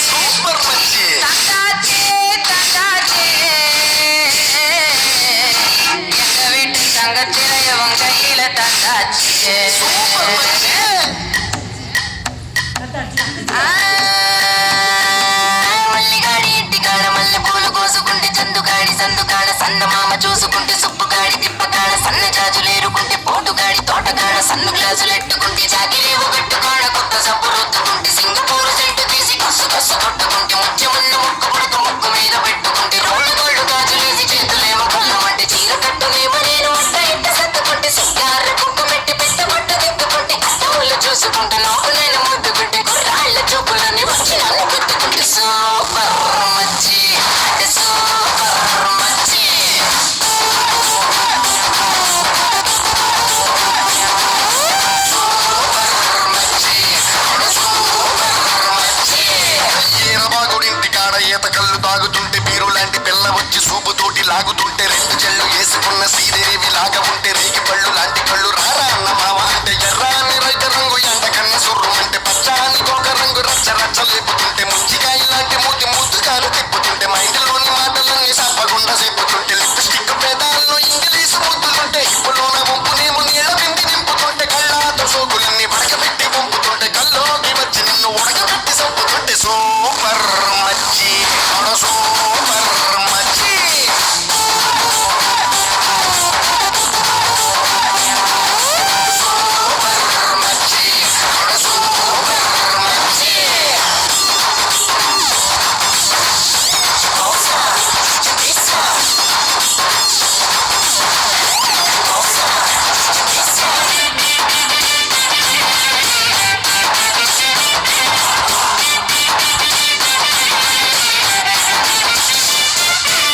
super మంచి super మంచి మల్లిగాడి ఇంటికాడ మల్లె పూలు కోసుకుంటే చందుగాడి సందుకాడ సన్నమామ చూసుకుంటే సుప్పుగాడి తిప్పకాడ సన్న జాజులేరుకుంటే పోటుగాడి తోటగాడ సన్ను గ్లాసులెట్టుకుంటే జాకిలేవు కట్టుకాడ కొత్త సబ్బు రుద్దుకుంటే సింగపూరు చెట్టు తీసి కస్సు కస్సు కొట్టుకుంటే ముత్యమున్న ముక్కు పుడక ముక్కు మీద పెట్టుకుంటే రోడ్డు గోళ్ళు గాజులేసి చేతులేమో కళ్ళమంటే చీర కట్టునేమో నేను వంట ఇంట సత్తుకుంటే సింగార కుక్కుమెట్టి పెట్ట పట్టు దిక్కుకుంటే కష్టములు చూసుకుంటే నాకు నేను ముద్దుకుంటే కుర్రాళ్ళ చూపులని వచ్చి నన్ను గుద్దుకుంటే సూపర్ మచ్చి సూపర్ మచ్చి ఈరబాగుడింటి కాడ ఈత కళ్ళు తాగుతుంటే బీరు లాంటి పిల్ల వచ్చి సూపుతోటి లాగుతుంటే రెండు చెళ్ళు వేసుకున్న శ్రీదేవి లాగా ఉంటే రేగి పళ్ళు లాంటి కళ్ళు రారా అన్న మామ అంటే ఎర్రాని రైత రంగు ఎండ కన్న సుర్రు అంటే పచ్చాని ఒక రంగు రచ్చ రచ్చ లేపుతుంటే ముంచికాయ లాంటి మూతి మూతుగాలు తిప్పుతుంటే మైండ్లోని మాటలన్నీ సప్పకుండా చెప్పుతుంటే లిప్స్టిక్ పేదాల్లో ఇంగ్లీషు ముద్దులుంటే ఇప్పులోన వంపునేమో నీళ్ళ పిండి నింపుతుంటే కళ్ళాతో సోకులన్నీ పడకబెట్టి పంపుతుంటే కల్లోకి వచ్చి నిన్ను ఉడకబెట్టి చంపుతుంటే సూపర్ మచ్చి సూపర్ మచ్చి సూపర్ మచ్చి సూపర్ మచ్చి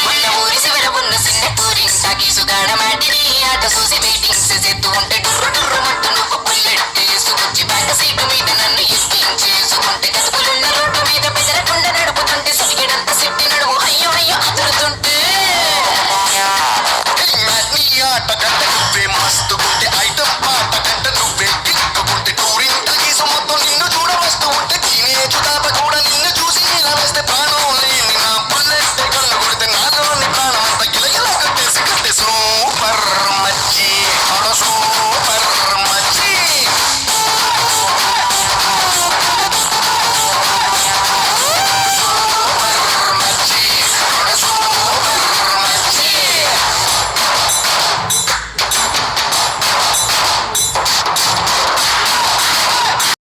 మొన్న ఊరి చివర ఉన్న చిన్న టూరింగ్ టాకీసుగాడ మాటిని ఆట చూసి వెయిటింగ్స్ చేస్తూ ఉంటే